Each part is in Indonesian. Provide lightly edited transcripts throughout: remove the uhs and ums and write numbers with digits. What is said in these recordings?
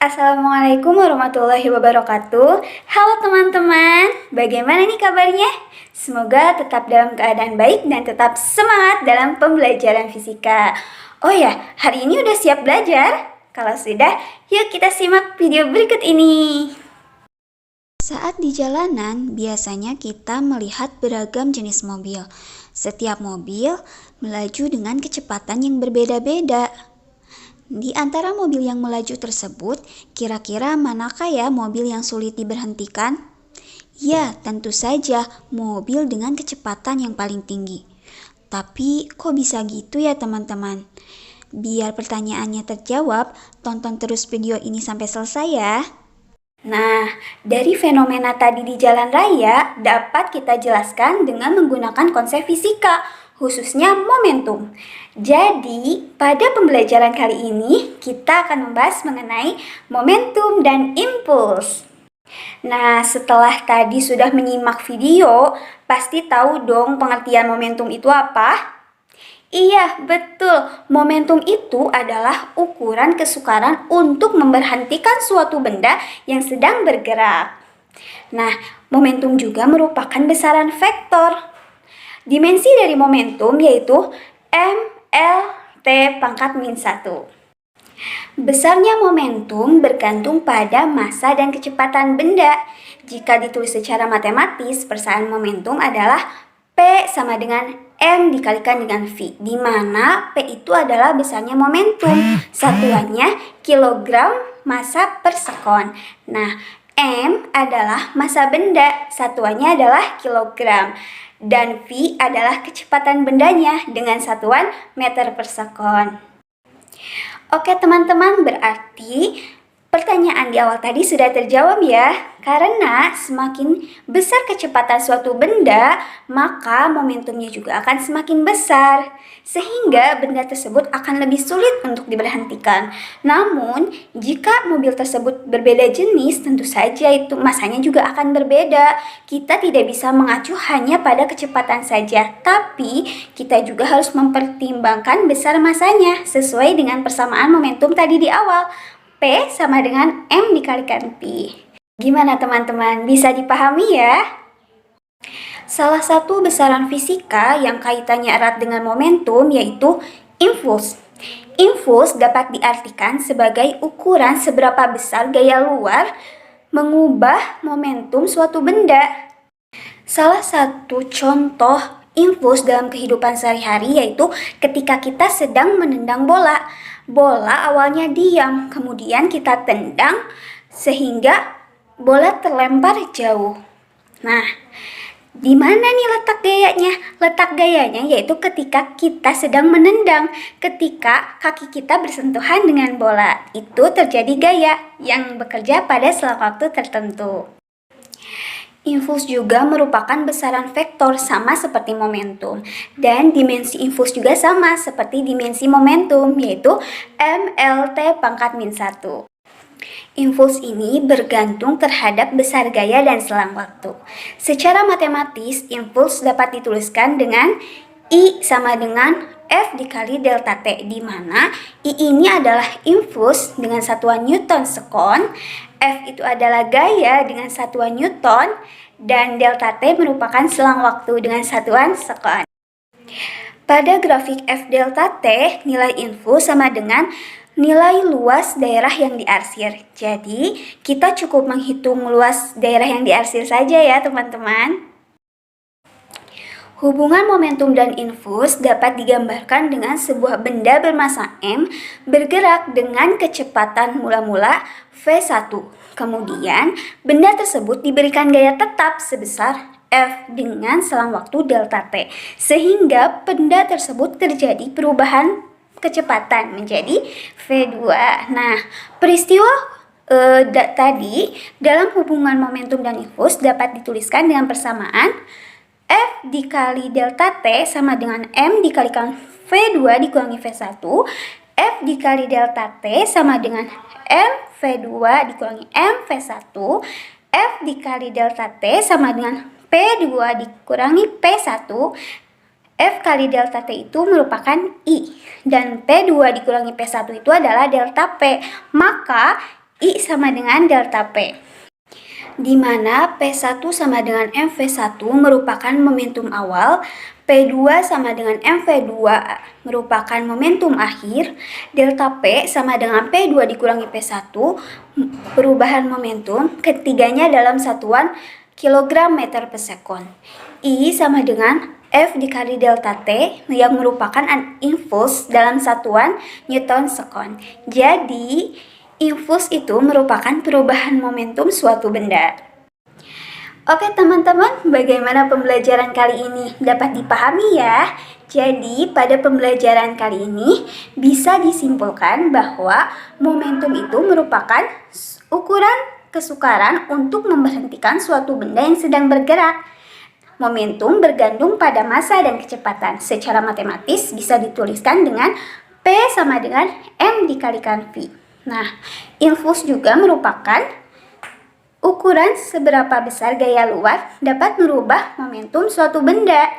Assalamualaikum warahmatullahi wabarakatuh. Halo teman-teman, bagaimana nih kabarnya? Semoga tetap dalam keadaan baik dan tetap semangat dalam pembelajaran fisika. Oh ya, hari ini udah siap belajar? Kalau sudah, yuk kita simak video berikut ini. Saat di jalanan, biasanya kita melihat beragam jenis mobil. Setiap mobil melaju dengan kecepatan yang berbeda-beda. Di antara mobil yang melaju tersebut, kira-kira manakah ya mobil yang sulit diberhentikan? Ya, tentu saja mobil dengan kecepatan yang paling tinggi. Tapi kok bisa gitu ya teman-teman? Biar pertanyaannya terjawab, tonton terus video ini sampai selesai ya. Nah, dari fenomena tadi di jalan raya dapat kita jelaskan dengan menggunakan konsep fisika, khususnya momentum. Jadi, pada pembelajaran kali ini kita akan membahas mengenai momentum dan impuls. Nah, setelah tadi sudah menyimak video, pasti tahu dong pengertian momentum itu apa? Iya, betul. Momentum itu adalah ukuran kesukaran untuk memberhentikan suatu benda yang sedang bergerak. Nah, momentum juga merupakan besaran vektor. Dimensi dari momentum yaitu M, L, T pangkat min 1. Besarnya momentum bergantung pada massa dan kecepatan benda. Jika ditulis secara matematis, persamaan momentum adalah P sama dengan M dikalikan dengan V, di mana P itu adalah besarnya momentum, satuannya kilogram massa per sekon. Nah, M adalah massa benda, satuannya adalah kilogram. Dan V adalah kecepatan bendanya dengan satuan meter per sekon. Oke teman-teman, berarti pertanyaan di awal tadi sudah terjawab ya. Karena semakin besar kecepatan suatu benda, maka momentumnya juga akan semakin besar. Sehingga benda tersebut akan lebih sulit untuk diberhentikan. Namun, jika mobil tersebut berbeda jenis, tentu saja itu massanya juga akan berbeda. Kita tidak bisa mengacu hanya pada kecepatan saja, tapi kita juga harus mempertimbangkan besar massanya sesuai dengan persamaan momentum tadi di awal. P sama dengan M dikalikan P. Gimana teman-teman? Bisa dipahami ya? Salah satu besaran fisika yang kaitannya erat dengan momentum yaitu impuls. Impuls dapat diartikan sebagai ukuran seberapa besar gaya luar mengubah momentum suatu benda. Salah satu contoh impuls dalam kehidupan sehari-hari yaitu ketika kita sedang menendang bola. Bola awalnya diam, kemudian kita tendang sehingga bola terlempar jauh. Nah, di mana nih letak gayanya? Letak gayanya yaitu ketika kita sedang menendang, ketika kaki kita bersentuhan dengan bola. Itu terjadi gaya yang bekerja pada selang waktu tertentu. Impuls juga merupakan besaran vektor sama seperti momentum. Dan dimensi impuls juga sama seperti dimensi momentum, yaitu MLT pangkat min 1. Impuls ini bergantung terhadap besar gaya dan selang waktu. Secara matematis, impuls dapat dituliskan dengan I sama dengan F dikali delta T, di mana I ini adalah impuls dengan satuan Newton sekon, F itu adalah gaya dengan satuan Newton, dan delta T merupakan selang waktu dengan satuan sekon. Pada grafik F delta T, nilai impuls sama dengan nilai luas daerah yang diarsir. Jadi, kita cukup menghitung luas daerah yang diarsir saja ya teman-teman. Hubungan momentum dan impuls dapat digambarkan dengan sebuah benda bermassa M bergerak dengan kecepatan mula-mula V1. Kemudian, benda tersebut diberikan gaya tetap sebesar F dengan selang waktu delta T. Sehingga benda tersebut terjadi perubahan kecepatan menjadi V2. Nah, peristiwa tadi dalam hubungan momentum dan impuls dapat dituliskan dengan persamaan F dikali delta T sama dengan M dikalikan V2 dikurangi V1. F dikali delta T sama dengan M V2 dikurangi M V1. F dikali delta T sama dengan P2 dikurangi P1. F kali delta T itu merupakan I, dan P2 dikurangi P1 itu adalah delta P. Maka I sama dengan delta P, di mana P1 sama dengan MV1 merupakan momentum awal, P2 sama dengan MV2 merupakan momentum akhir, delta P sama dengan P2 dikurangi P1, perubahan momentum ketiganya dalam satuan kilogram meter per sekon. I sama dengan F dikali delta T yang merupakan impuls dalam satuan Newton sekon. Jadi, impuls itu merupakan perubahan momentum suatu benda. Oke teman-teman, bagaimana pembelajaran kali ini? Dapat dipahami ya? Jadi, pada pembelajaran kali ini bisa disimpulkan bahwa momentum itu merupakan ukuran kesukaran untuk memberhentikan suatu benda yang sedang bergerak. Momentum bergantung pada massa dan kecepatan. Secara matematis bisa dituliskan dengan P sama dengan M dikalikan V. Nah, impuls juga merupakan ukuran seberapa besar gaya luar dapat merubah momentum suatu benda.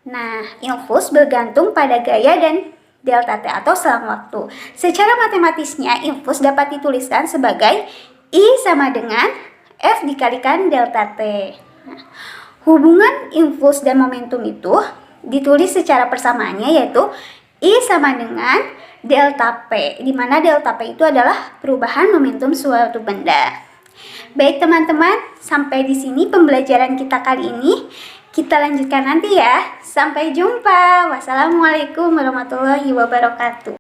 Nah, impuls bergantung pada gaya dan delta T atau selang waktu. Secara matematisnya, impuls dapat dituliskan sebagai I sama dengan F dikalikan delta T. Nah, hubungan impuls dan momentum itu ditulis secara persamaannya yaitu I sama dengan delta P, di mana delta P itu adalah perubahan momentum suatu benda. Baik teman-teman, sampai di sini pembelajaran kita kali ini. Kita lanjutkan nanti ya. Sampai jumpa. Wassalamualaikum warahmatullahi wabarakatuh.